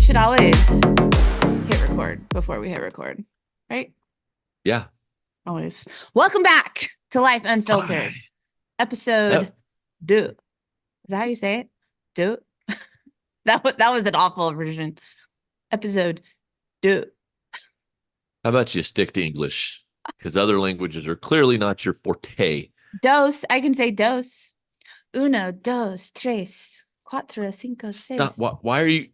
should always hit record before we hit record, right? Yeah. Always. Welcome back to Life Hi. Unfiltered, episode How deux. Is that how you say it? Deux. That was an awful version. Episode deux. about you stick to English? Because other languages are clearly not your forte. Dos. I can say dos. Uno, dos, tres, cuatro, cinco, Stop. seis. Why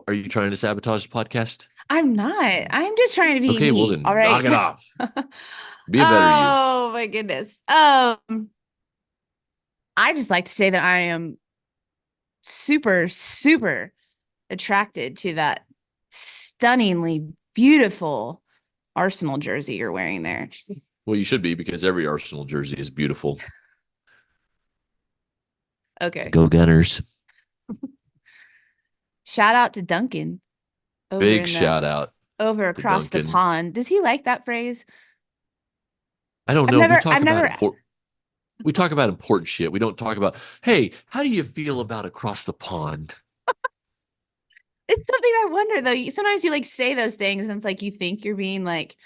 are you trying to sabotage the podcast? I'm not. I'm just trying to be Okay, well me. All then knock right. it off. Be a better you. Oh my goodness. I just like to say that I am super, super attracted to that stunningly beautiful Arsenal jersey you're wearing there. Well, you should be because every Arsenal jersey is beautiful. Okay. Go Gunners. Shout out to Duncan over Big in the shout out over to across the Duncan. pond. Does he like that phrase? I don't I've know. never I've never We talk about important shit. We don't talk about, hey, how do you feel about across the pond? it's something I wonder though. Sometimes you like say those things and it's like you think you're being like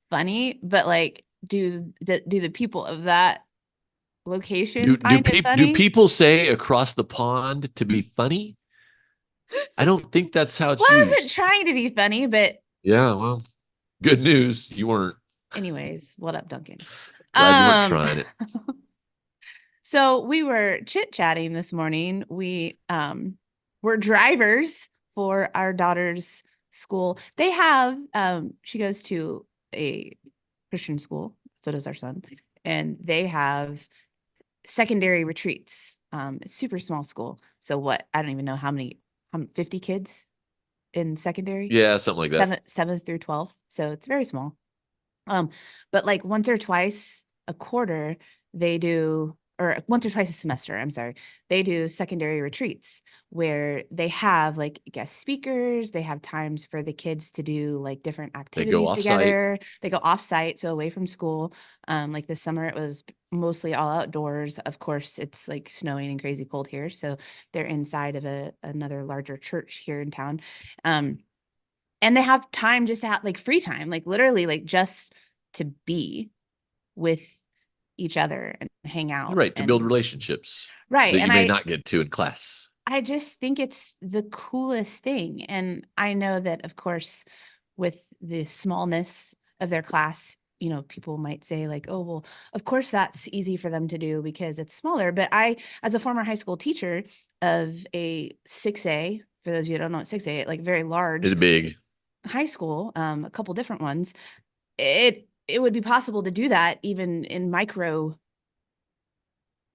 funny, but like do the people of that location find it Do funny? people say across the pond to be funny? I don't think that's how Well, it's I wasn't used. trying to be funny, but Yeah, well, good news. You weren't. anyways, what up, Duncan? Glad you weren't Um, trying it. so we were chit-chatting this morning. We were drivers for our daughter's school. They have she goes to a Christian school, so does our son, and they have secondary retreats. Super small school. So what? I don't even know how many 50 kids in secondary, Yeah, something like that. seventh through 12th. So it's very small. But like once or twice a quarter, they do, or once or twice a semester, I'm sorry, they do secondary retreats where they have like guest speakers, they have times for the kids to do like different They go activities off site. together. They go off site, so away from school. Like this summer it was mostly all outdoors. Of course, it's like snowing and crazy cold here, so they're inside of another larger church here in town. Um, and they have time just to have like free time, like literally like just to be with each other and hang You're out. right, to build And relationships right. that you And may I not get to in class. I just think it's the coolest thing. And I know that of course with the smallness of their class, people might say like, oh, well, of course that's easy for them to do because it's smaller. But I, as a former high school teacher of a 6A, for those of you who don't know what 6A, like very It's large big. high school, a couple different ones, it would be possible to do that even in micro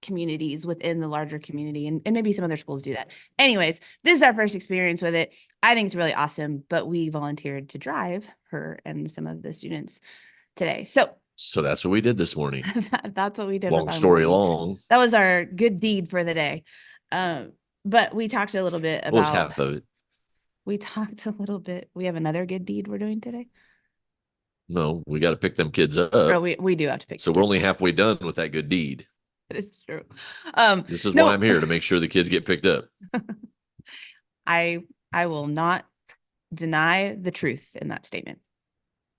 communities within the larger community, and maybe some other schools do that. Anyways, this is our first experience with it. I think it's really awesome, but we volunteered to drive her and some of the students today. So So that's what we did this morning. that's what we did with Long our story morning. long. That was our good deed for the day. But we talked a little bit Well, it's about half of it. we have another good deed we're doing today. No, we got to pick them kids Oh, up. we do have to pick the So we're kids only up. halfway done with that good deed. It's true. This is why No, I'm here to make sure the kids get picked up. I I will not deny the truth in that statement.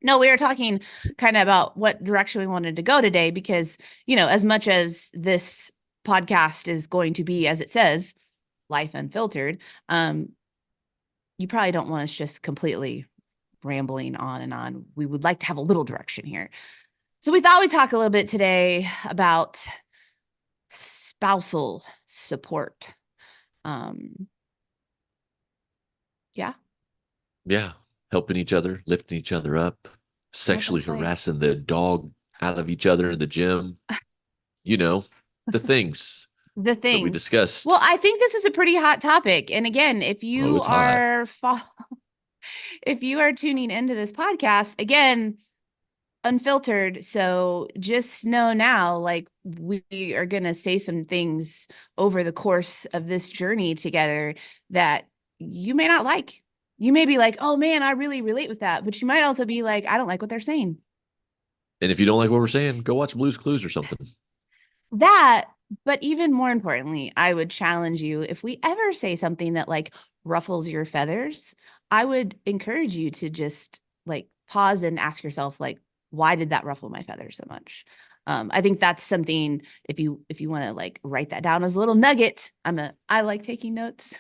No, we were talking kind of about what direction we wanted to go today because, as much as this podcast is going to be, as it says, life unfiltered, you probably don't want us just completely rambling on and on. We would like to have a little direction here. So we thought we'd talk a little bit today about spousal support. Um, yeah, Yeah. Helping each other, lifting each other up, what sexually that's like. harassing the dog out of each other in the gym. You know, the things The that we things. Well, discussed. I think this is a pretty hot topic. And again, Oh, it's hot. if you are tuning into this podcast, again, unfiltered. So just know now, like we are going to say some things over the course of this journey together that you may not like. You may be like, oh man, I really relate with that. But you might also be like, I don't like what they're saying. And if you don't like what we're saying, go watch Blue's Clues or something. That But even more importantly, I would challenge you, if we ever say something that like ruffles your feathers, I would encourage you to just like pause and ask yourself, like, why did that ruffle my feathers so much? I think that's something, if you want to like write that down as a little nugget. I like taking notes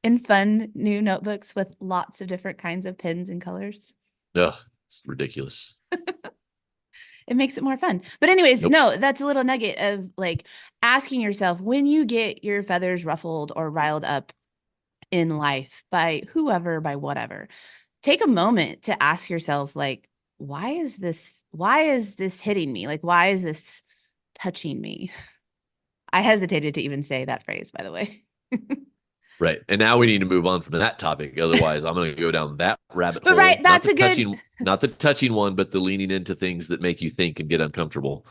in fun new notebooks with lots of different kinds of pens and colors. Ugh, it's ridiculous. It makes it more fun. But anyways, Nope. no, that's a little nugget of like asking yourself, when you get your feathers ruffled or riled up in life by whoever, by whatever, take a moment to ask yourself, like, why is this hitting me? Like, why is this touching me? I hesitated to even say that phrase, by the way. Right. And now we need to move on from that topic. Otherwise, I'm going to go down that rabbit But right, hole. that's a good. Not the touching one, but the leaning into things that make you think and get uncomfortable.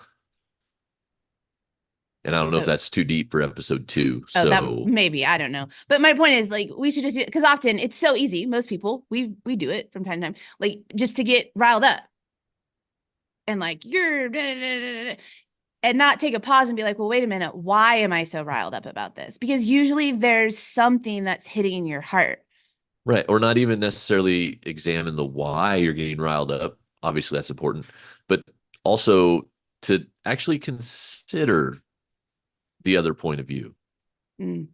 And I don't know if Oh, that's too deep for episode 2. oh, that So, maybe, I don't know. But my point is, like, we should just do, because often it's so easy. Most people, we do it from time to time, like just to get riled up and like you're da, da, da, da, and not take a pause and be like, well, wait a minute, why am I so riled up about this? Because usually there's something that's hitting your heart. right. Or not even necessarily examine the why you're getting riled up. Obviously, that's important. But also to actually consider the other point of view, Mm.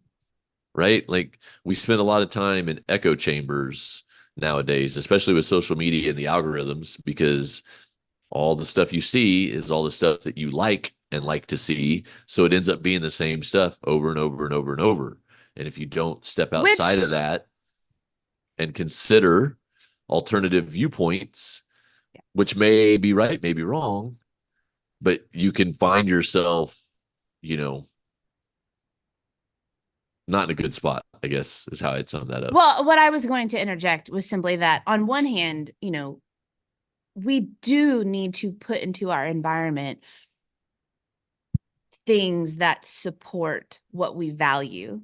right? Like we spend a lot of time in echo chambers nowadays, especially with social media and the algorithms, because all the stuff you see is all the stuff that you like and like to see. So it ends up being the same stuff over and over and over and over. And if you don't step outside of Which, that and consider alternative viewpoints, which may be right, may be wrong, but you can find yourself, you know, not in a good spot, I guess is how I'd sum that up. well, what I was going to interject was simply that on one hand, we do need to put into our environment things that support what we value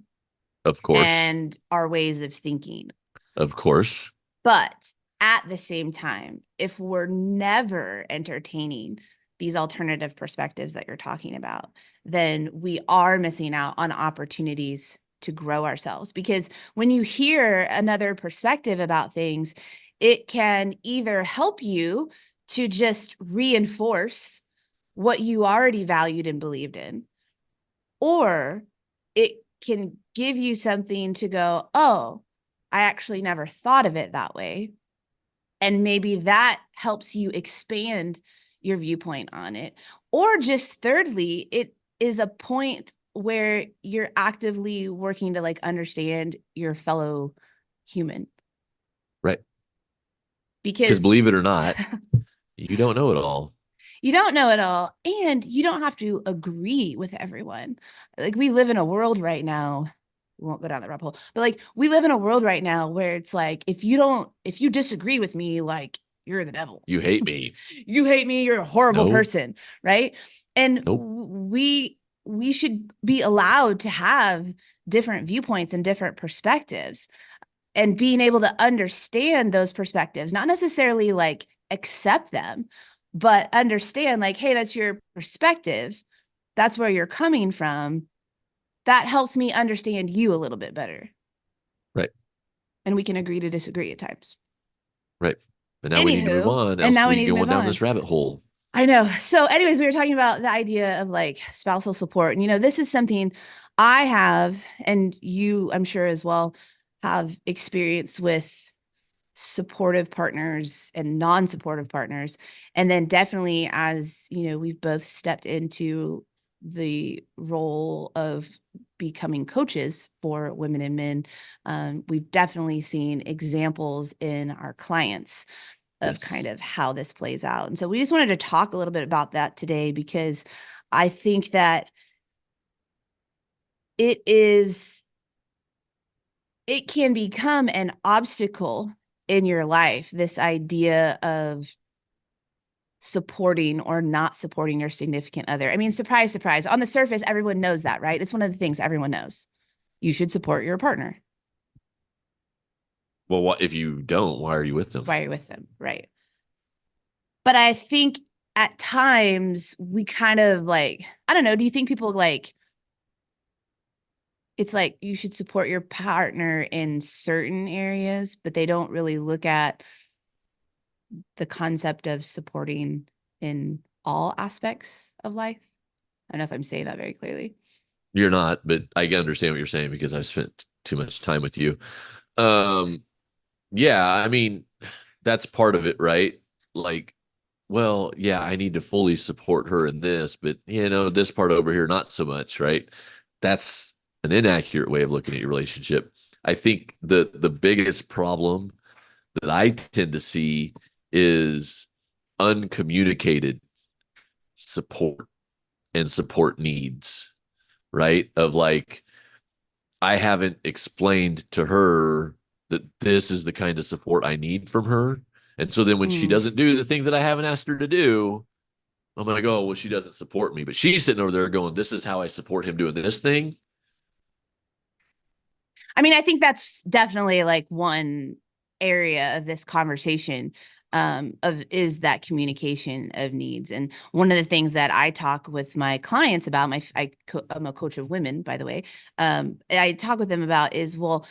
Of course. and our ways of thinking. Of course. But at the same time, if we're never entertaining these alternative perspectives that you're talking about, then we are missing out on opportunities to grow ourselves. Because when you hear another perspective about things, it can either help you to just reinforce what you already valued and believed in, or it can give you something to go, oh, I actually never thought of it that way. And maybe that helps you expand your viewpoint on it. Or just thirdly, it is a point where you're actively working to like understand your fellow human. Right. Because Because believe it or not, you don't know it all. you don't know it all and you don't have to agree with everyone. Like we live in a world right now, we won't go down that rabbit hole, but like we live in a world right now where it's like if you disagree with me, like you're the devil. You hate me. You hate me, you're a horrible No, person, right? And nope. we should be allowed to have different viewpoints and different perspectives, and being able to understand those perspectives, not necessarily like accept them, but understand like, hey, that's your perspective. That's where you're coming from. That helps me understand you a little bit better. Right. And we can agree to disagree at times. Right. But now we need to move Anywho, on, and else now we we need to go on move down on. this rabbit hole. I know. So, anyways, we were talking about the idea of like spousal support. And, this is something I have, and you, I'm sure as well, have experience with supportive partners and non-supportive partners. And then definitely as, we've both stepped into the role of becoming coaches for women and men, we've definitely seen examples in our clients of kind Yes. of how this plays out. And so we just wanted to talk a little bit about that today, because I think that it is it can become an obstacle in your life, this idea of supporting or not supporting your significant other. I mean, surprise, surprise. On the surface, everyone knows that, right? It's one of the things everyone knows. You should support your partner. Well, what if you don't? Why are you with them? Why you're with them, right? But I think at times we kind of like, I don't know, do you think people like, it's like you should support your partner in certain areas, but they don't really look at the concept of supporting in all aspects of life? I don't know if I'm saying that very clearly. You're not, but I can understand what you're saying because I've spent too much time with you. Um, yeah, I mean, that's part of it, right? Like, well, yeah, I need to fully support her in this, but this part over here, not so much, right? That's an inaccurate way of looking at your relationship. I think the biggest problem that I tend to see is uncommunicated support and support needs, right? Of like, I haven't explained to her that this is the kind of support I need from her. And so then when she Mm. doesn't do the thing that I haven't asked her to do, I'm like, oh, well, she doesn't support me. But she's sitting over there going, this is how I support him doing this thing. I mean, I think that's definitely like one area of this conversation of is that communication of needs. And one of the things that I talk with my clients about, I'm a coach of women, by the way. I talk with them about is, well,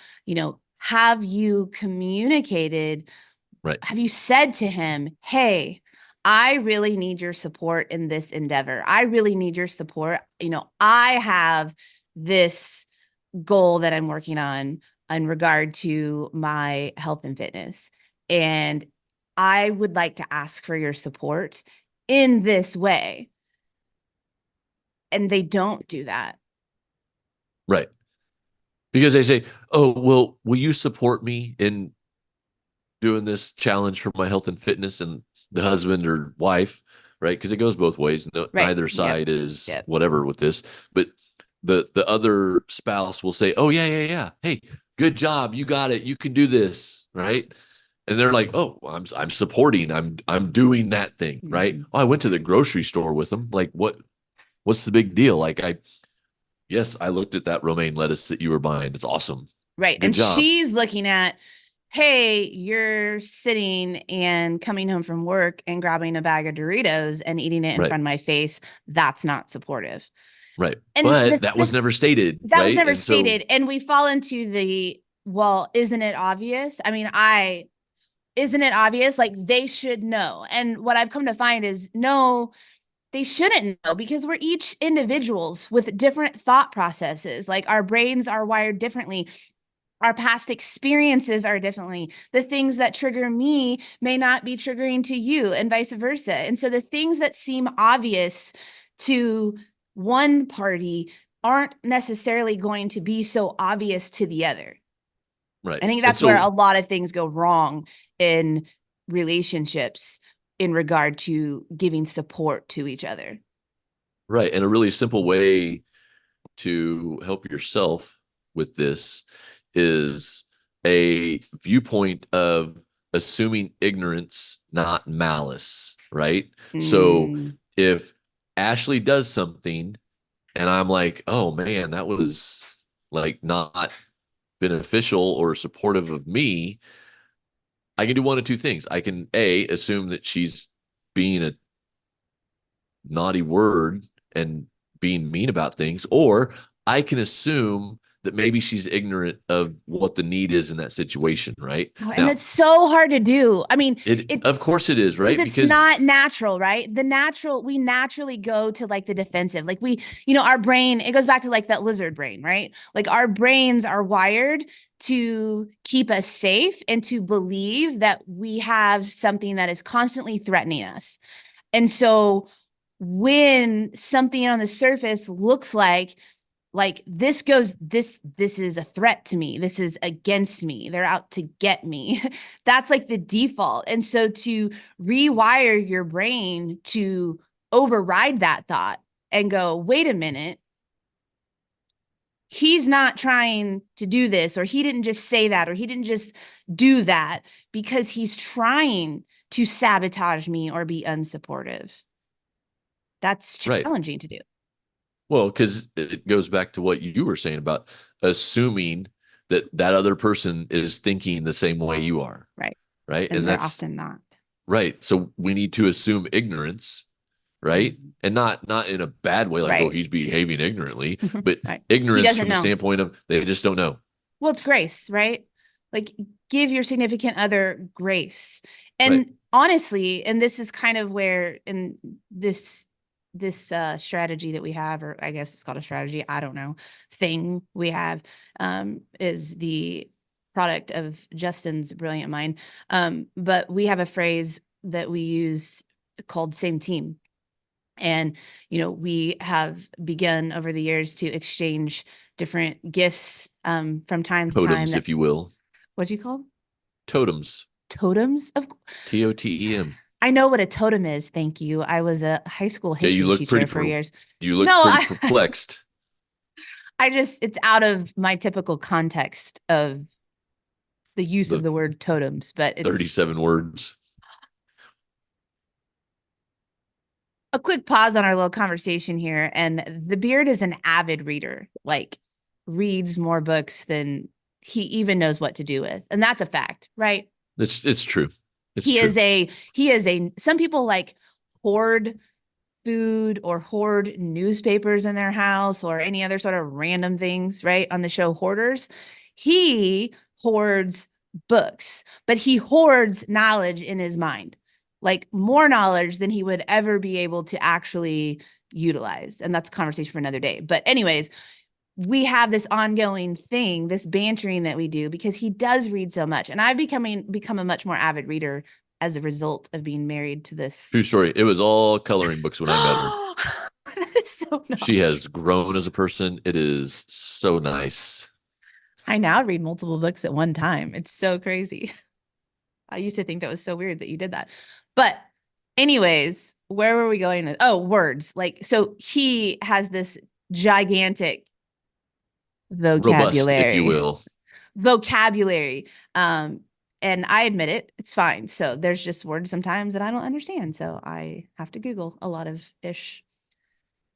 have you communicated? Right. Have you said to him, hey, I really need your support in this endeavor. I really need your support. I have this goal that I'm working on in regard to my health and fitness. And I would like to ask for your support in this way. And they don't do that. Right. Because they say, oh, well, will you support me in doing this challenge for my health and fitness? And the husband or wife, right? Because it goes both ways. No, Right. neither Yep. side is Yep. whatever with this, but the other spouse will say, "Oh yeah, yeah, yeah. Hey, good job. You got it. You can do this." Right? And they're like, "Oh, I'm supporting. I'm doing that thing." Right? Mm-hmm. Oh, I went to the grocery store with them. Like, what's the big deal? Like, yes, I looked at that romaine lettuce that you were buying. It's awesome. Right. Good And job. she's looking at, hey, you're sitting and coming home from work and grabbing a bag of Doritos and eating it in Right. front of my face. That's not supportive. Right. And But that was never stated, that was right? never And so, stated. And we fall into the, well, isn't it obvious? I mean, isn't it obvious? Like they should know. And what I've come to find is no, they shouldn't know because we're each individuals with different thought processes. Like our brains are wired differently. Our past experiences are differently. The things that trigger me may not be triggering to you, and vice versa. And so the things that seem obvious to one party aren't necessarily going to be so obvious to the other. right. I think And that's where so, a lot of things go wrong in relationships in regard to giving support to each other. right. And a really simple way to help yourself with this is a viewpoint of assuming ignorance, not malice, right? So Mm, if Ashley does something and I'm like, oh man, that was like not beneficial or supportive of me, I can do one of two things. I can A, assume that she's being a naughty word and being mean about things, or I can assume that maybe she's ignorant of what the need is in that situation, right? and Now, it's so hard to do. I mean, it it of course it is, because right? it's Because not natural, right? We naturally go to like the defensive. Like our brain, it goes back to like that lizard brain, right? Like our brains are wired to keep us safe and to believe that we have something that is constantly threatening us. And so when something on the surface looks like this is a threat to me, this is against me, they're out to get me, that's like the default. And so to rewire your brain to override that thought and go, wait a minute, he's not trying to do this, or he didn't just say that, or he didn't just do that because he's trying to sabotage me or be unsupportive. That's right. challenging to do. Well, because it goes back to what you were saying about assuming that that other person is thinking the same way you are, Right. right? And And they're that's often not. right. So we need to assume ignorance right? And not in a bad way, like, oh, Right. he's behaving ignorantly, but Right. He ignorance doesn't from the know. standpoint of they just don't know. Well, it's grace, right? Like give your significant other grace. Right. And honestly, and this is kind of where in this strategy that we have, or I guess it's called a strategy, I don't know, thing we have, is the product of Justin's brilliant mind. But we have a phrase that we use called same team. And, we have begun over the years to exchange different gifts from time to time. Totems, That, if you will. what'd you call them? Totems. Totems? TOTEM. I know what a totem is. Thank you. I was a high school Okay, history teacher for years. you No, look pretty perplexed. it's out of my typical context of the use of The the word totems, but it's 37 words. a quick pause on our little conversation here. And the beard is an avid reader, like reads more books than he even knows what to do with. And that's a fact, right? It's true. It's He true. is some people like hoard food or hoard newspapers in their house or any other sort of random things, right? On the show Hoarders, he hoards books, but he hoards knowledge in his mind, like more knowledge than he would ever be able to actually utilize. And that's a conversation for another day. But anyways, we have this ongoing thing, this bantering that we do because he does read so much. And I've become a much more avid reader as a result of being married to this. True story. It was all coloring books when I met her. That is so She knowledgeable. has grown as a person. It is so nice. I now read multiple books at one time. It's so crazy. I used to think that was so weird that you did that. But anyways, where were we going? Oh, words. Like, so he has this gigantic Robust, if you vocabulary. will. Vocabulary. And I admit it, it's fine. So there's just words sometimes that I don't understand. So I have to Google a lot of ish.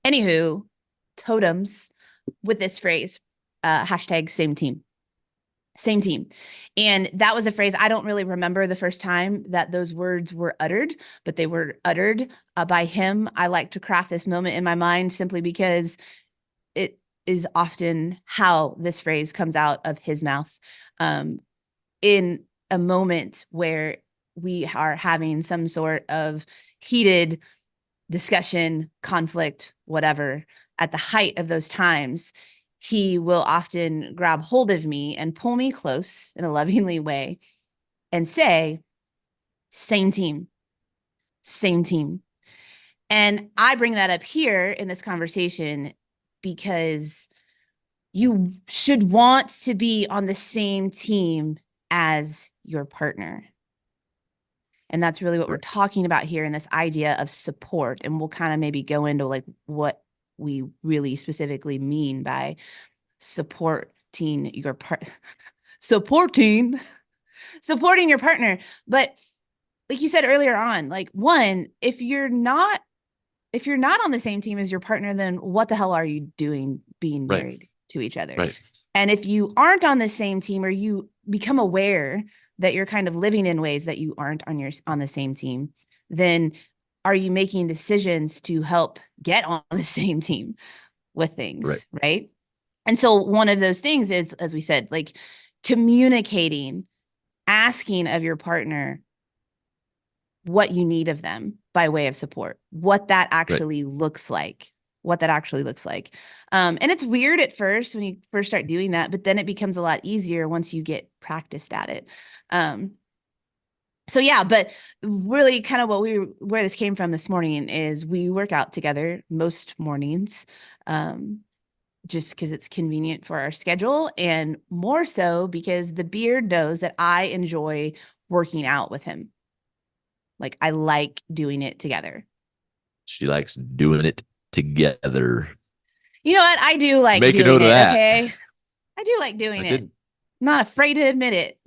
Anywho, totems with this phrase, hashtag same team. Same team. And that was a phrase I don't really remember the first time that those words were uttered, but they were uttered by him. I like to craft this moment in my mind simply because it is often how this phrase comes out of his mouth, in a moment where we are having some sort of heated discussion, conflict, whatever. At the height of those times, he will often grab hold of me and pull me close in a lovingly way and say, same team, same team. And I bring that up here in this conversation because you should want to be on the same team as your partner. And that's really what we're talking about here in this idea of support. And we'll kind of maybe go into like what we really specifically mean by supporting your supporting your partner. But like you said earlier on, like one, if you're not on the same team as your partner, then what the hell are you doing being Right. married to each other? Right. And if you aren't on the same team or you become aware that you're kind of living in ways that you aren't on the same team, then are you making decisions to help get on the same team with things, right? And so one of those things is, as we said, like communicating, asking of your partner what you need of them by way of support, what that actually looks like. And it's weird at first when you first start doing that, but then it becomes a lot easier once you get practiced at it. So yeah, but really kind of where this came from this morning is we work out together most mornings, just because it's convenient for our schedule, and more so because the beard knows that I enjoy working out with him. Like I like doing it together. She likes doing it together. You know what? I do like Make a doing note of it. that. Okay. I do like doing it. Didn't, Not afraid to admit it.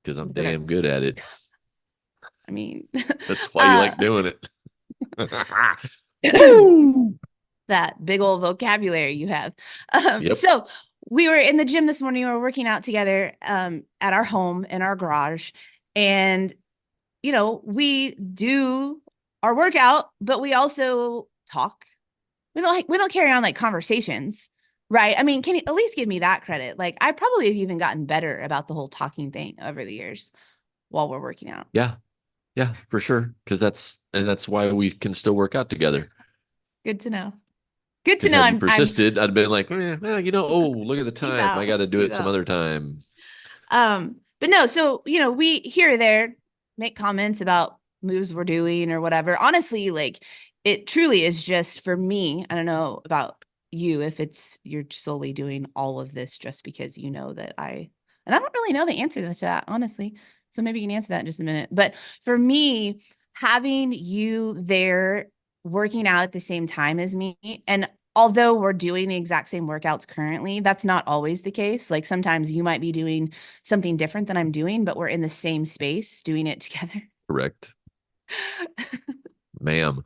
because I'm damn good at it. I mean, That's why you like doing it. that big old vocabulary you have. Yep. So we were in the gym this morning. We were working out together at our home in our garage. And, we do our workout, but we also talk. We don't carry on like conversations, right? I mean, can you at least give me that credit? Like I probably have even gotten better about the whole talking thing over the years while we're working out. Yeah. Yeah, for sure. Because that's why we can still work out together. Good to know. Good to Because know. had you I'm persisted, I'd been like, well, oh, look at the peace time. I out. got to do Peace it some out. other time. But no, so we here or there make comments about moves we're doing or whatever. Honestly, like it truly is just for me. I don't know about you if it's you're solely doing all of this just because you know that and I don't really know the answer to that, honestly. So maybe you can answer that in just a minute. But for me, having you there working out at the same time as me, and although we're doing the exact same workouts currently, that's not always the case. Like sometimes you might be doing something different than I'm doing, but we're in the same space doing it together. Correct. Ma'am.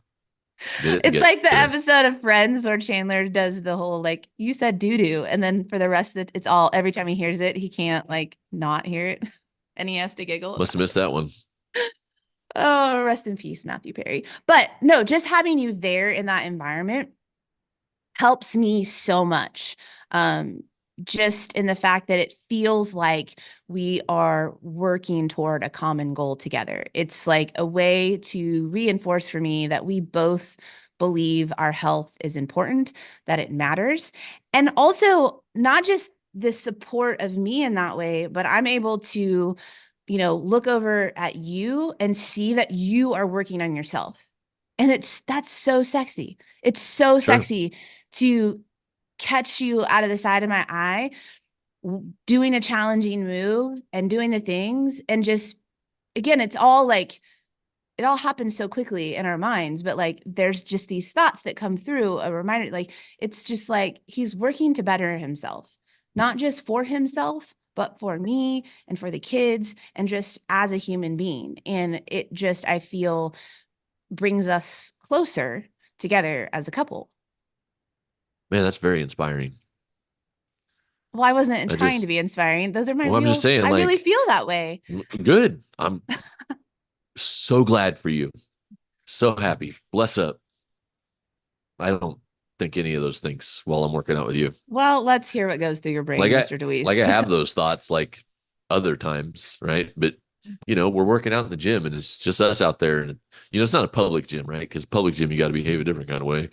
Get it It's like the together. episode of Friends where Chandler does the whole like you said doo doo, and then for the rest of it, it's all every time he hears it, he can't like not hear it, and he has to giggle. Must have missed that one. Oh, rest in peace, Matthew Perry. But no, just having you there in that environment helps me so much. Um, just in the fact that it feels like we are working toward a common goal together. It's like a way to reinforce for me that we both believe our health is important, that it matters. And also, not just the support of me in that way, but I'm able to, look over at you and see that you are working on yourself. And that's so sexy. It's so Sure. sexy to catch you out of the side of my eye doing a challenging move and doing the things and just again it's all like it all happens so quickly in our minds but like there's just these thoughts that come through a reminder like it's just like he's working to better himself, not just for himself but for me and for the kids and just as a human being, and it just I feel brings us closer together as a couple. Man, that's very inspiring. Well, I wasn't I trying to just, be inspiring. Those are my well, I'm just saying, I really like, feel that way. good. I'm so glad for you. So happy. Bless up. I don't think any of those things while I'm working out with you. Well, let's hear what goes through your Like brain, I Mr. like I Deweese. have those thoughts like other times, right? But we're working out in the gym and it's just us out there and it's not a public gym, right? Because public gym you got to behave a different kind of way.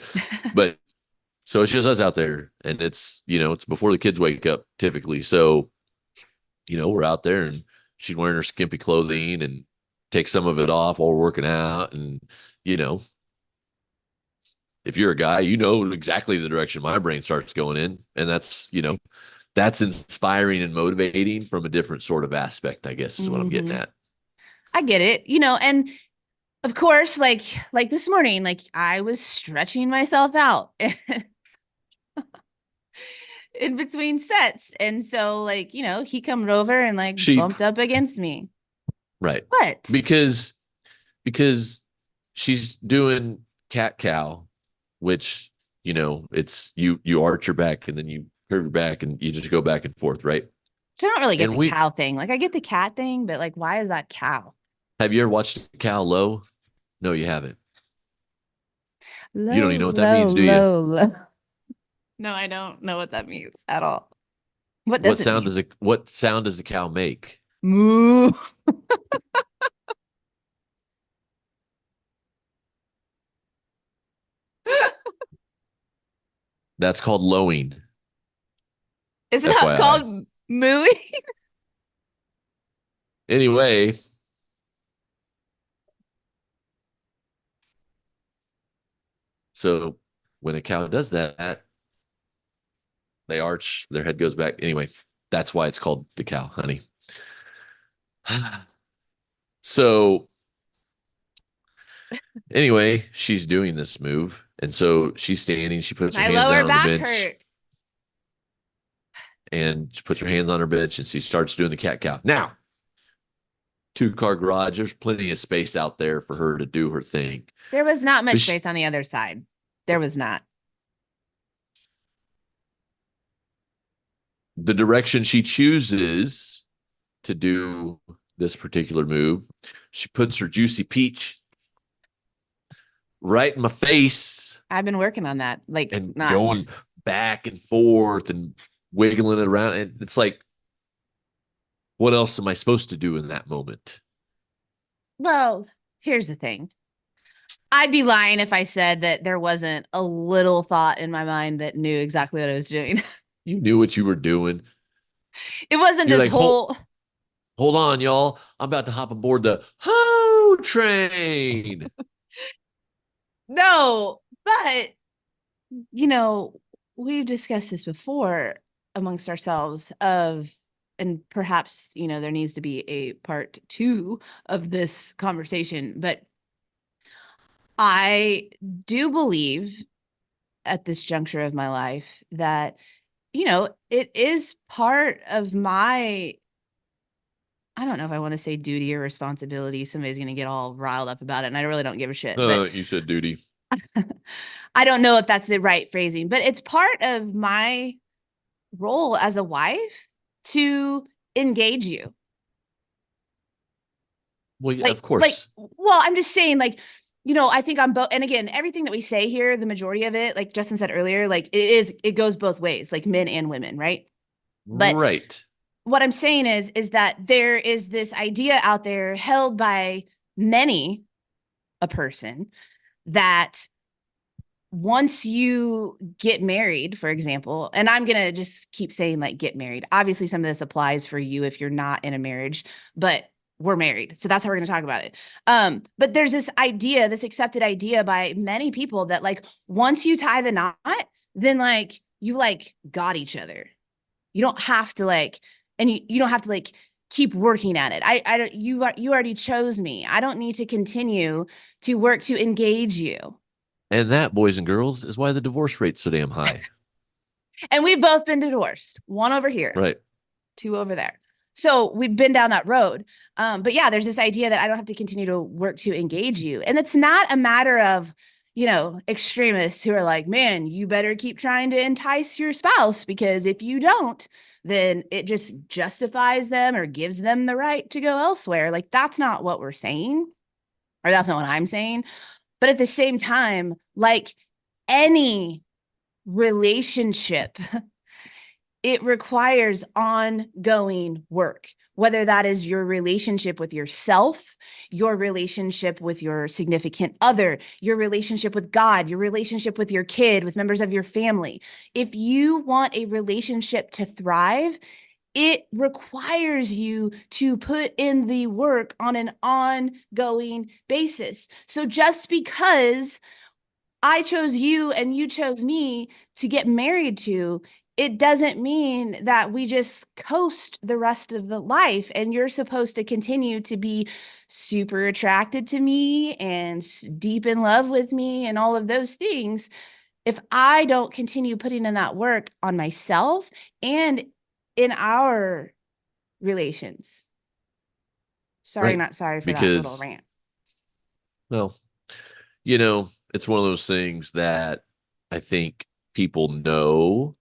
But so it's just us out there and it's before the kids wake up typically. So, we're out there and she's wearing her skimpy clothing and take some of it off while we're working out and you know, if you're a guy, you know exactly the direction my brain starts going in. And that's inspiring and motivating from a different sort of aspect, I guess is what I'm getting Hmm. at. I get it, and of course, like this morning, like I was stretching myself out in between sets. And so like, he come over and like Sheep, bumped up against me. right. What? Because she's doing cat cow, which, it's you arch your back and then you curve your back and you just go back and forth, right? So I don't really get And the we cow thing. Like I get the cat thing, but like why is that cow? have you ever watched cow low? No, you haven't. You don't Low, even know what that low, means, do you? low, low. No, I don't know what that means at all. What What does it sound mean? does it what sound does the cow make? Moo. That's called lowing, Is it not FYI. called mooing? Anyway, so when a cow does that, they arch, their head goes back. Anyway, that's why it's called the cow, honey. So anyway, she's doing this move. And so she's standing, she puts her My hands lower down on the back bench hurts. and she puts her hands on her bench and she starts doing the cat cow. Now, two-car garage, there's plenty of space out there for her to do her thing. There was not But much space on the other side. There was not. the direction she chooses to do this particular move, she puts her juicy peach right in my face I've been working on that. Like, and not going back and forth and wiggling it around. And it's like, what else am I supposed to do in that moment? well, here's the thing. I'd be lying if I said that there wasn't a little thought in my mind that knew exactly what I was doing. You knew what you were doing. It wasn't You're this like, whole hold on, y'all. I'm about to hop aboard the ho train. no, but you know, we've discussed this before amongst ourselves of, and perhaps, there needs to be a part two of this conversation, but I do believe at this juncture of my life that, it is part of my, I don't know if I want to say duty or responsibility. Somebody's going to get all riled up about it. And I really don't give a shit, but You said duty. I don't know if that's the right phrasing, but it's part of my role as a wife to engage you. Well, yeah, Like, of course. well, I'm just saying, like, I think I'm both. And again, everything that we say here, the majority of it, like Justin said earlier, like it goes both ways, like men and women, right? But Right. what I'm saying is that there is this idea out there held by many a person that once you get married, for example, and I'm going to just keep saying like get married. Obviously, some of this applies for you if you're not in a marriage, but we're married. So that's how we're going to talk about it. But there's this idea, this accepted idea by many people that like once you tie the knot, then like you like got each other. You don't have to like, and you don't have to like keep working at it. I don't, you already chose me. I don't need to continue to work to engage you. And that, boys and girls, is why the divorce rate's so damn high. And we've both been divorced, one over here, Right. two over there. So we've been down that road. But yeah, there's this idea that I don't have to continue to work to engage you. And it's not a matter of, extremists who are like, man, you better keep trying to entice your spouse because if you don't, then it just justifies them or gives them the right to go elsewhere. Like, that's not what we're saying, or that's not what I'm saying. But at the same time, like any relationship, it requires ongoing work, whether that is your relationship with yourself, your relationship with your significant other, your relationship with God, your relationship with your kid, with members of your family. If you want a relationship to thrive, it requires you to put in the work on an ongoing basis. So just because I chose you and you chose me to get married to, it doesn't mean that we just coast the rest of the life and you're supposed to continue to be super attracted to me and deep in love with me and all of those things if I don't continue putting in that work on myself and in our relations. Sorry, Right. not sorry for that little Because, rant. well, it's one of those things that I think people know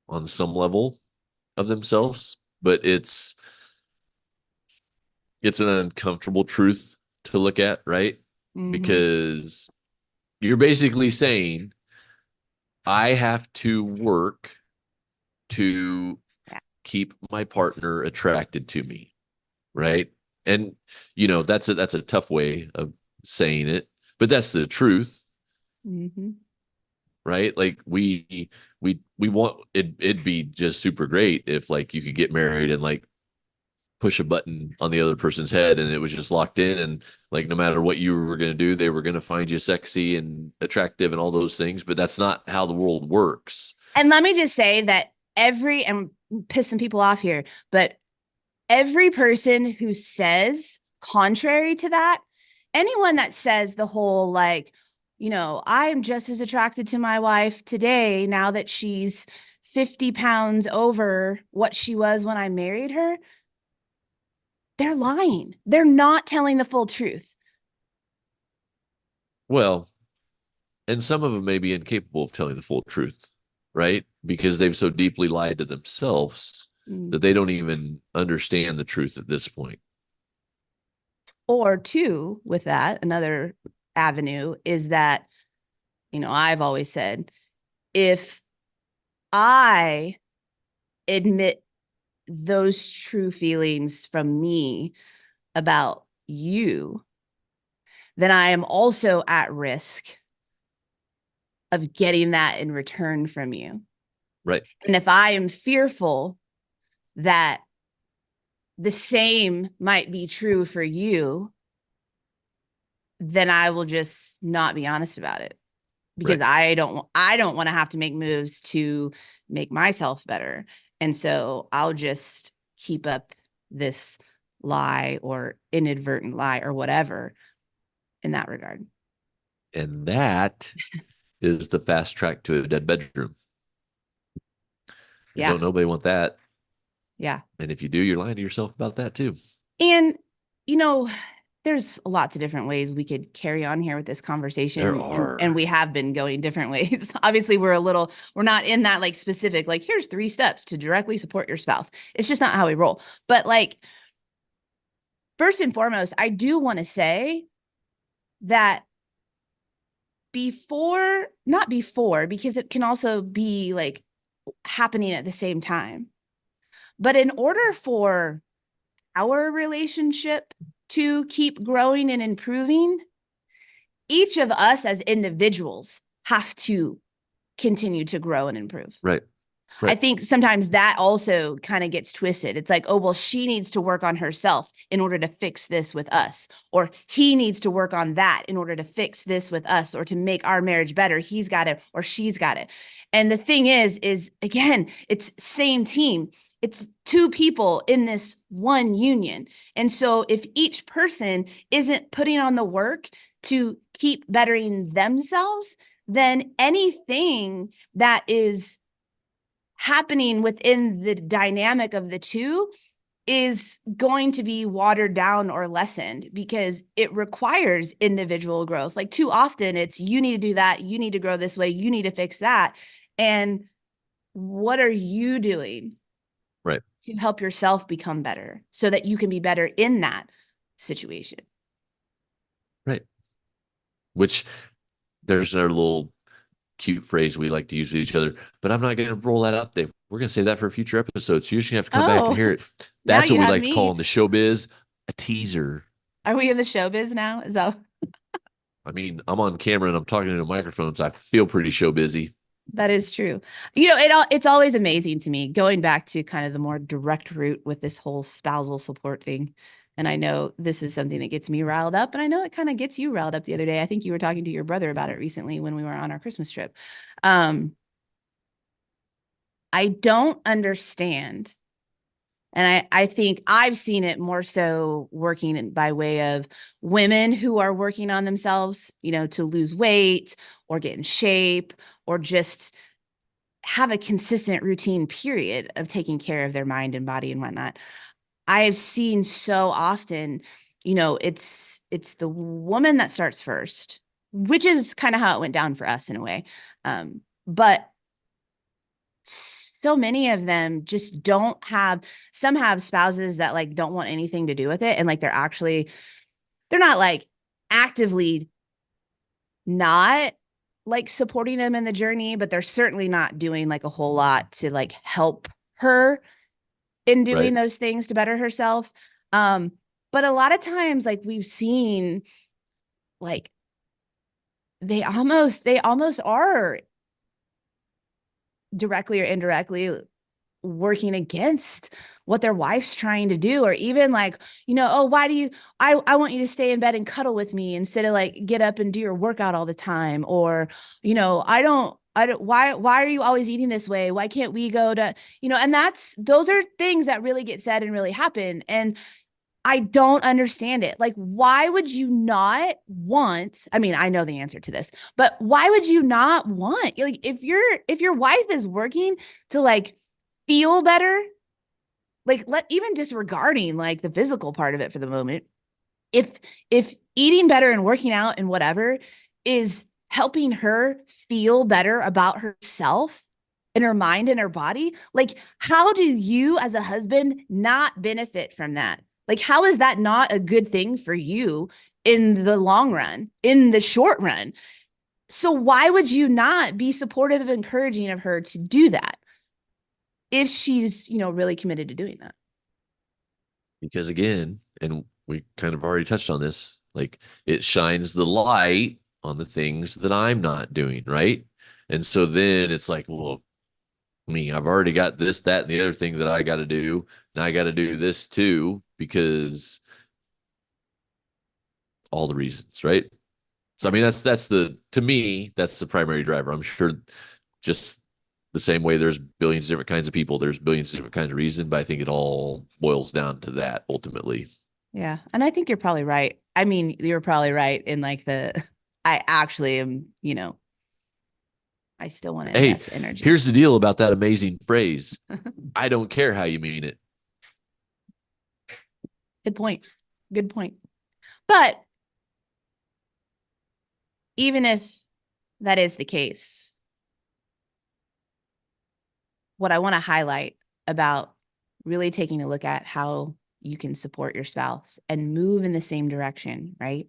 on some level of themselves, but it's an uncomfortable truth to look at, right? Mm-hmm. Because you're basically saying I have to work to Yeah. keep my partner attracted to me, right? And that's a tough way of saying it, but that's the truth, Mm-hmm. right? Like we want it'd be just super great if like you could get married and like push a button on the other person's head and it was just locked in and like no matter what you were going to do they were going to find you sexy and attractive and all those things, but that's not how the world works. And let me just say that and piss some people off here, but every person who says contrary to that, anyone that says the whole like, I'm just as attracted to my wife today now that she's 50 pounds over what she was when I married her, they're lying. They're not telling the full truth. Well, and some of them may be incapable of telling the full truth, right? Because they've so deeply lied to themselves Mm. that they don't even understand the truth at this point. Or two, with that, another avenue is that, I've always said, if I admit those true feelings from me about you, then I am also at risk of getting that in return from you. Right. And if I am fearful that the same might be true for you, then I will just not be honest about it, because Right. I don't want to have to make moves to make myself better. And so I'll just keep up this lie or inadvertent lie or whatever in that regard. And that is the fast track to a dead bedroom. And Yeah. don't nobody want that. Yeah. And if you do, you're lying to yourself about that too. And, you know, there's lots of different ways we could carry on here with this There conversation. And are. we have been going different ways. Obviously, we're not in that like specific, like, here's 3 steps to directly support your spouse. It's just not how we roll. But like, first and foremost, I do want to say that not before, because it can also be like happening at the same time. But in order for our relationship to keep growing and improving, each of us as individuals have to continue to grow and improve. Right. I Right. think sometimes that also kind of gets twisted. It's like, oh, well, she needs to work on herself in order to fix this with us, or he needs to work on that in order to fix this with us, or to make our marriage better. He's got it or she's got it. And the thing is again, it's same team. It's 2 people in this one union. And so if each person isn't putting on the work to keep bettering themselves, then anything that is happening within the dynamic of the 2 is going to be watered down or lessened, because it requires individual growth. Like, too often it's, you need to do that, you need to grow this way, you need to fix that. And what are you doing Right. to help yourself become better so that you can be better in that situation? Right. Which there's our little cute phrase we like to use with each other, but I'm not going to roll that out there. We're going to save that for a future episode. So you're just going to have to come back and Oh, hear it. now That's what you we have like to call me. in the showbiz a teaser. Are we in the showbiz now? Is that I mean, I'm on camera and I'm talking into microphones. I feel pretty show busy. That is true. It's always amazing to me, going back to kind of the more direct route with this whole spousal support thing. And I know this is something that gets me riled up, and I know it kind of gets you riled up the other day. I think you were talking to your brother about it recently when we were on our Christmas trip. Um, I don't understand. And I think I've seen it more so working by way of women who are working on themselves, to lose weight or get in shape, or just have a consistent routine period of taking care of their mind and body and whatnot. I have seen so often, it's the woman that starts first, which is kind of how it went down for us in a way. But so many of them just don't have, some have spouses that like don't want anything to do with it. And like, they're not like actively not like supporting them in the journey, but they're certainly not doing like a whole lot to like help her in doing Right. those things to better herself. But a lot of times, like, we've seen, like, they almost are directly or indirectly working against what their wife's trying to do. Or even like, oh, why do you, I want you to stay in bed and cuddle with me instead of like get up and do your workout all the time. Or, why are you always eating this way? Why can't we go to, and those are things that really get said and really happen. And I don't understand it. Like, why would you not want, I mean, I know the answer to this, but why would you not want, like, if your wife is working to like feel better, like, even disregarding like the physical part of it for the moment, if eating better and working out and whatever is helping her feel better about herself in her mind and her body, like, how do you as a husband not benefit from that? Like, how is that not a good thing for you in the long run, in the short run. So why would you not be supportive and encouraging of her to do that if she's, really committed to doing that? Because again, and we kind of already touched on this, like it shines the light on the things that I'm not doing, right? And so then it's like, well, I've already got this, that, and the other thing that I got to do. Now I got to do this too, because all the reasons, right? So I mean, that's the to me, that's the primary driver. I'm sure just the same way there's billions of different kinds of people, there's billions of different kinds of reasons, but I think it all boils down to that ultimately. Yeah. And I think you're probably right. I mean, you're probably right in like I actually am, I still want to Hey, invest energy. here's the deal about that amazing phrase. I don't care how you mean it. Good point. Good point. But even if that is the case, what I want to highlight about really taking a look at how you can support your spouse and move in the same direction, right?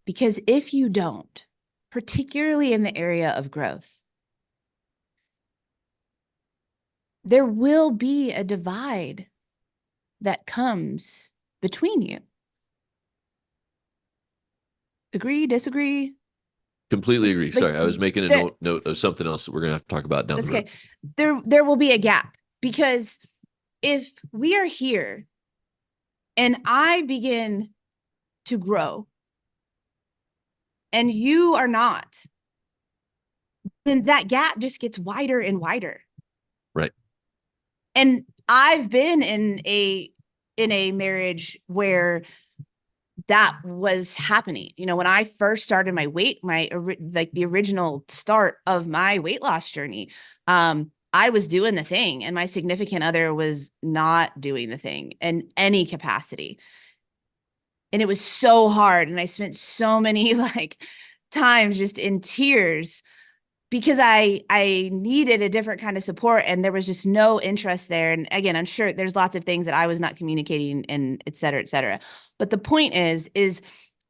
Because if you don't, particularly in the area of growth, there will be a divide that comes between you. Agree, disagree? Completely agree. Like Sorry, I was making a there, note of something else that we're gonna have to talk about down that's the okay. road. There will be a gap because if we are here and I begin to grow and you are not, then that gap just gets wider and wider. Right. And I've been in a marriage where that was happening. When I first started my like the original start of my weight loss journey, I was doing the thing and my significant other was not doing the thing in any capacity. And it was so hard. And I spent so many like times just in tears because I needed a different kind of support and there was just no interest there. And again, I'm sure there's lots of things that I was not communicating and et cetera, et cetera. But the point is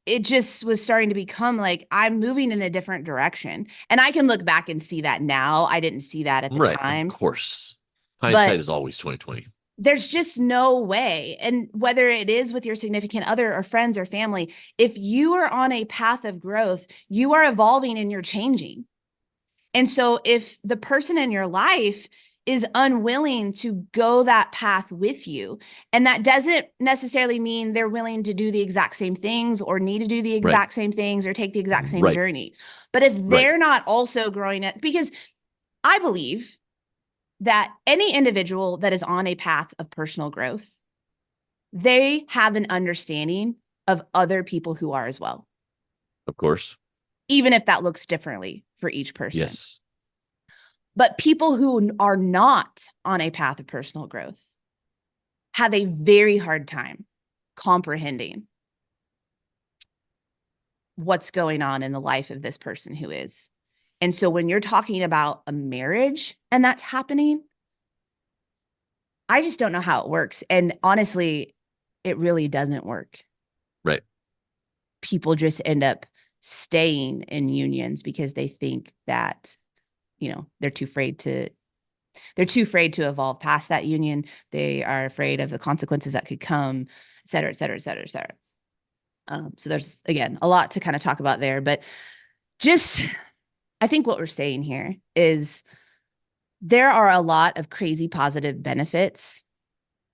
it just was starting to become like I'm moving in a different direction. And I can look back and see that now. I didn't see that at the Right. Of time, course. Hindsight but is always 2020. there's just no way. And whether it is with your significant other or friends or family, if you are on a path of growth, you are evolving and you're changing. And so if the person in your life is unwilling to go that path with you, and that doesn't necessarily mean they're willing to do the exact same things or need to do the Right. exact same things or take the exact same Right. journey. But if Right. they're not also growing it, because I believe that any individual that is on a path of personal growth, they have an understanding of other people who are as well, Of course. even if that looks differently for each person. Yes. But people who are not on a path of personal growth have a very hard time comprehending what's going on in the life of this person who is. And so when you're talking about a marriage and that's happening, I just don't know how it works. And honestly, it really doesn't work. Right. People just end up staying in unions because they think that, they're too afraid to evolve past that union. They are afraid of the consequences that could come, et cetera, et cetera, et cetera, et cetera. So there's, again, a lot to kind of talk about there, but just, I think what we're saying here is there are a lot of crazy positive benefits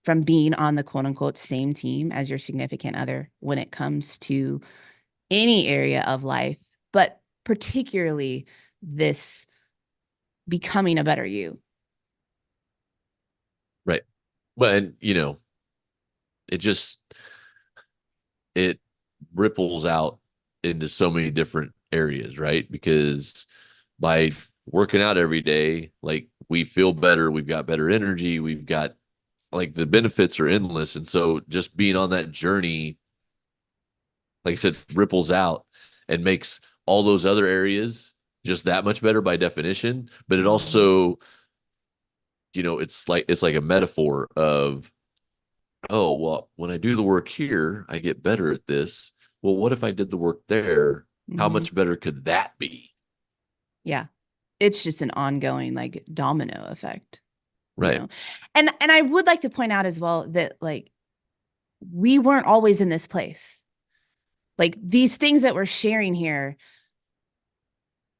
from being on the quote unquote same team as your significant other when it comes to any area of life, but particularly this becoming a better you. Right. Well, and it just it ripples out into so many different areas, right? Because by working out every day, like we feel better, we've got better energy, we've got like the benefits are endless. And so just being on that journey, like I said, ripples out and makes all those other areas just that much better by definition. But it also, it's like a metaphor of oh, well, when I do the work here, I get better at this. Well, what if I did the work there? How Hmm. much better could that be? Yeah. It's just an ongoing like domino effect, you Right. know. And I would like to point out as well that like we weren't always in this place. Like these things that we're sharing here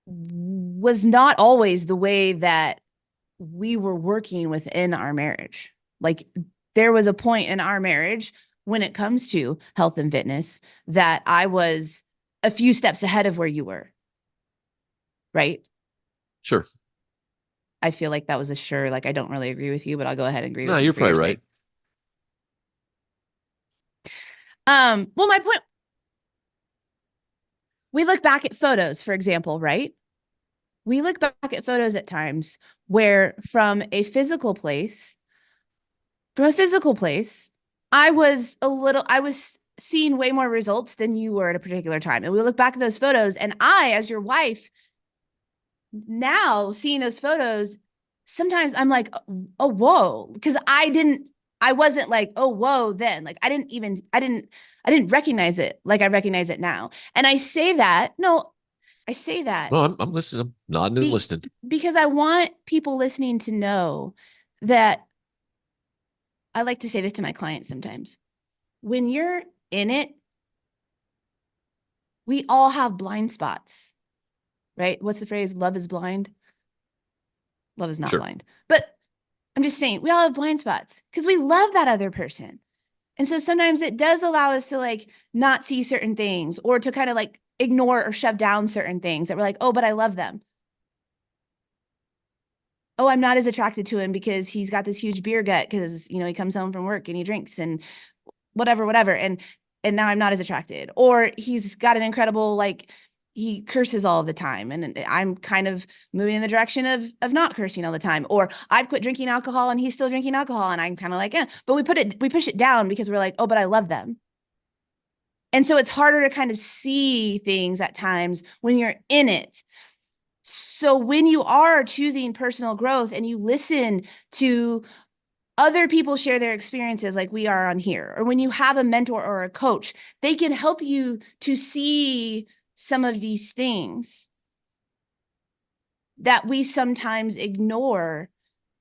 was not always the way that we were working within our marriage. Like there was a point in our marriage when it comes to health and fitness that I was a few steps ahead of where you were, right? Sure. I feel like that was a sure, like I don't really agree with you, but I'll go ahead and agree No, with you you're for your probably sake. right. Well, my point, we look back at photos, for example, right? We look back at photos at times where from a physical place, I was seeing way more results than you were at a particular time. And we look back at those photos, and I, as your wife, now seeing those photos, sometimes I'm like, oh, whoa, because I wasn't like, oh, whoa, then. Like, I didn't recognize it like I recognize it now. And I say that, no, I say that No, I'm listening. I'm nodding and be, listening. because I want people listening to know that I like to say this to my clients sometimes. When you're in it, we all have blind spots, right? What's the phrase? Love is blind. Love is not Sure. blind. But I'm just saying, we all have blind spots because we love that other person. And so sometimes it does allow us to like not see certain things or to kind of like ignore or shove down certain things that we're like, oh, but I love them. Oh, I'm not as attracted to him because he's got this huge beer gut because, he comes home from work and he drinks and whatever. And now I'm not as attracted. Or he's got an incredible, like, he curses all the time. And I'm kind of moving in the direction of not cursing all the time. Or I've quit drinking alcohol and he's still drinking alcohol. And I'm kind of like, but we push it down because we're like, oh, but I love them. And so it's harder to kind of see things at times when you're in it. So when you are choosing personal growth and you listen to other people share their experiences like we are on here, or when you have a mentor or a coach, they can help you to see some of these things that we sometimes ignore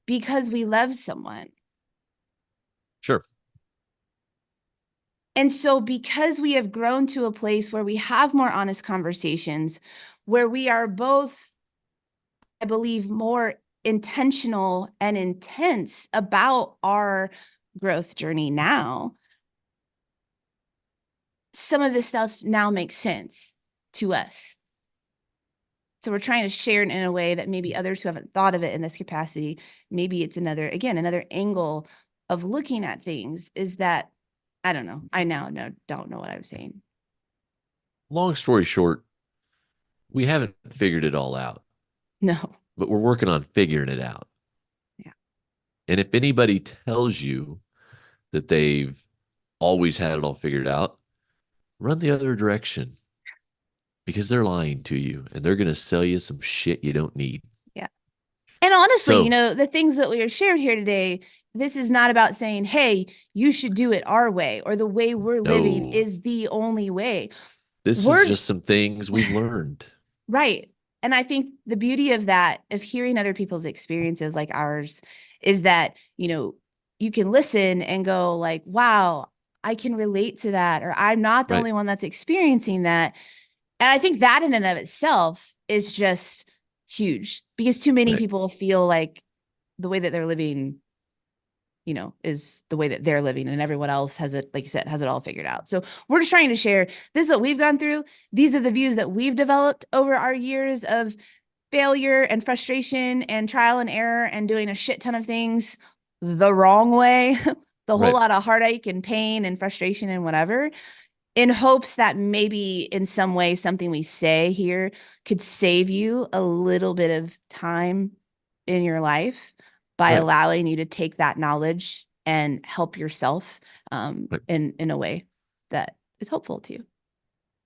because we love someone. Sure. And so, because we have grown to a place where we have more honest conversations, where we are both, I believe, more intentional and intense about our growth journey now, some of this stuff now makes sense to us. So we're trying to share it in a way that maybe others who haven't thought of it in this capacity, maybe it's another angle of looking at things is that, I don't know. I now don't know what I'm saying. Long story short, we haven't figured it all out, No. but we're working on figuring it out. Yeah. And if anybody tells you that they've always had it all figured out, run the other direction because they're lying to you and they're going to sell you some shit you don't need. Yeah. And honestly, So, the things that we are shared here today, this is not about saying, hey, you should do it our way or the way we're living no, is the only way. this is We're just some things we've learned. right. And I think the beauty of that, of hearing other people's experiences like ours, is that, you can listen and go like, wow, I can relate to that, or I'm not the Right. only one that's experiencing that. And I think that in and of itself is just huge because too many Right. people feel like the way that they're living, is the way that they're living and everyone else has it, like you said, has it all figured out. So we're just trying to share this is what we've gone through. These are the views that we've developed over our years of failure and frustration and trial and error and doing a shit ton of things the wrong way, the whole Right. lot of heartache and pain and frustration and whatever, in hopes that maybe in some way something we say here could save you a little bit of time in your life by Right. allowing you to take that knowledge and help yourself Right. in a way that is helpful to you.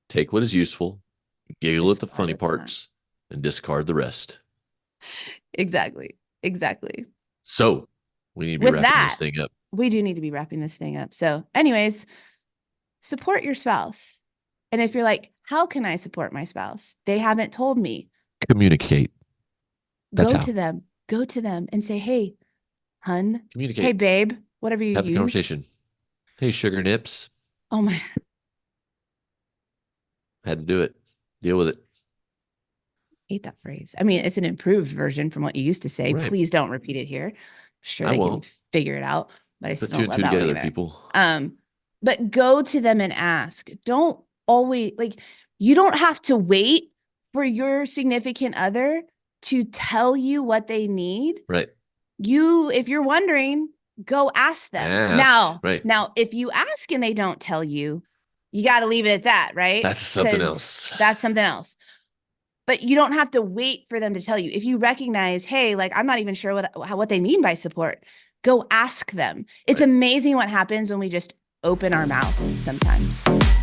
Take what is useful, giggle at the Discard funny what's not. parts, and discard the rest. Exactly. Exactly. So, We need to be with wrapping this that, thing up. we do need to be wrapping this thing up. So, anyways, support your spouse. And if you're like, how can I support my spouse? They haven't told me. Communicate. That's Go how. to them. Go to them and say, hey, hun, hey, Communicate. babe, whatever you Have the use. conversation. Hey, sugar nips. Oh my, Had to do it. Deal with it. I hate that phrase. I mean, it's an improved version from what you used to say. Right. Please don't repeat it here. I'm sure I they won't. can figure it out, but I still Put two don't and love two that one together, either. people. But go to them and ask. Don't always you don't have to wait for your significant other to tell you what they need. Right. If you're wondering, go ask them. Ask. Right. Now, if you ask and they don't tell you, you got to leave it at that, right? That's something else. That's something else. But you don't have to wait for them to tell you. If you recognize, hey, like I'm not even sure what they mean by support, go ask them. It's amazing what happens when we just open our mouth sometimes.